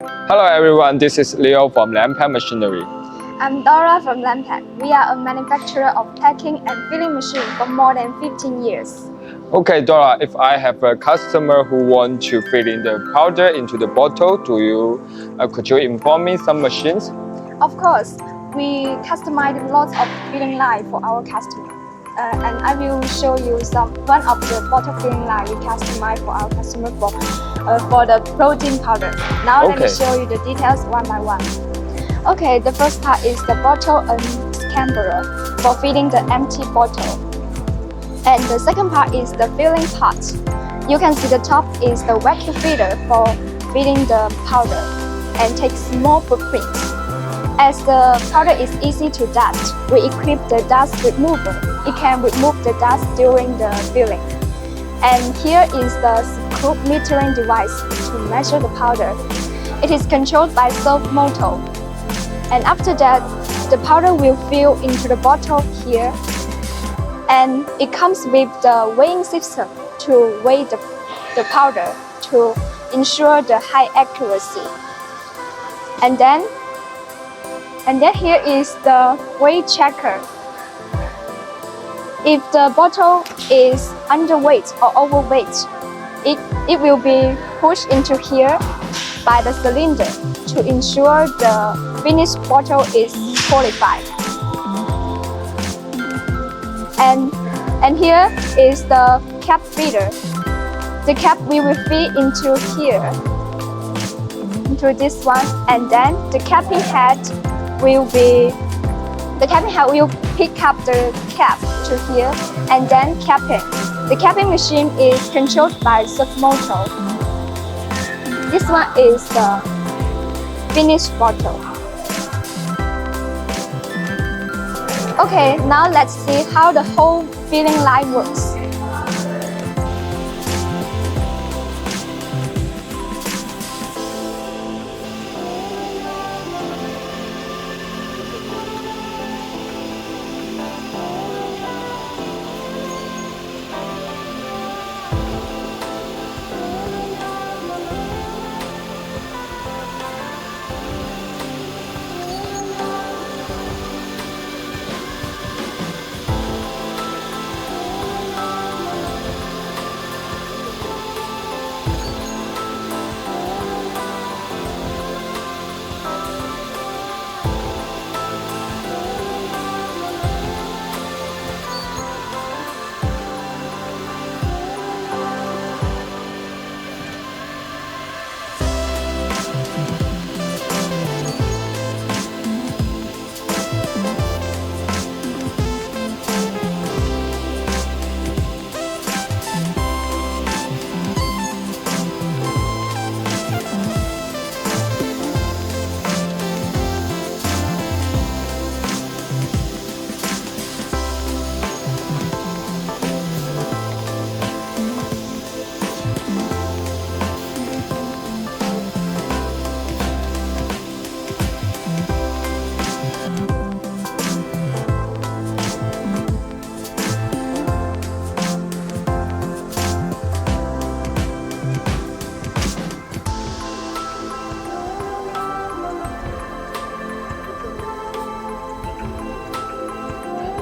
Hello everyone, this is Leo from LANDPACK Machinery. I'm Dora from LANDPACK. We are a manufacturer of packing and filling machine for more than 15 years. Okay, Dora, if I have a customer who wants to fill in the powder into the bottle, could you inform me some machines? Of course, we customize lots of filling line for our customer. And I will show you one of the bottle filling line we customize for our customer for the protein powder. Now Let me show you the details one by one. Okay, the first part is the bottle unscrambler for filling the empty bottle. And the second part is the filling part. You can see the top is the vacuum feeder for filling the powder and takes small footprint. As the powder is easy to dust, we equip the dust remover. It can remove the dust during the filling. And here is the scoop metering device to measure the powder. It is controlled by servo motor. And after that, the powder will fill into the bottle here. And it comes with the weighing system to weigh the powder to ensure the high accuracy. And then here is the weight checker. If the bottle is underweight or overweight, it will be pushed into here by the cylinder to ensure the finished bottle is qualified. And here is the cap feeder. The cap we will feed into here, into this one, and then the capping head will pick up the cap to here and then capping. The capping machine is controlled by servo motor. This one is the finished bottle. Okay, now let's see how the whole filling line works.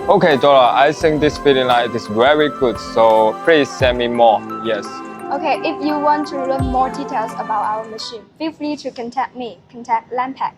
Okay, Dora, I think this filling line is very good, so please send me more. Yes. Okay, if you want to learn more details about our machine, feel free to contact me. Contact LANDPACK.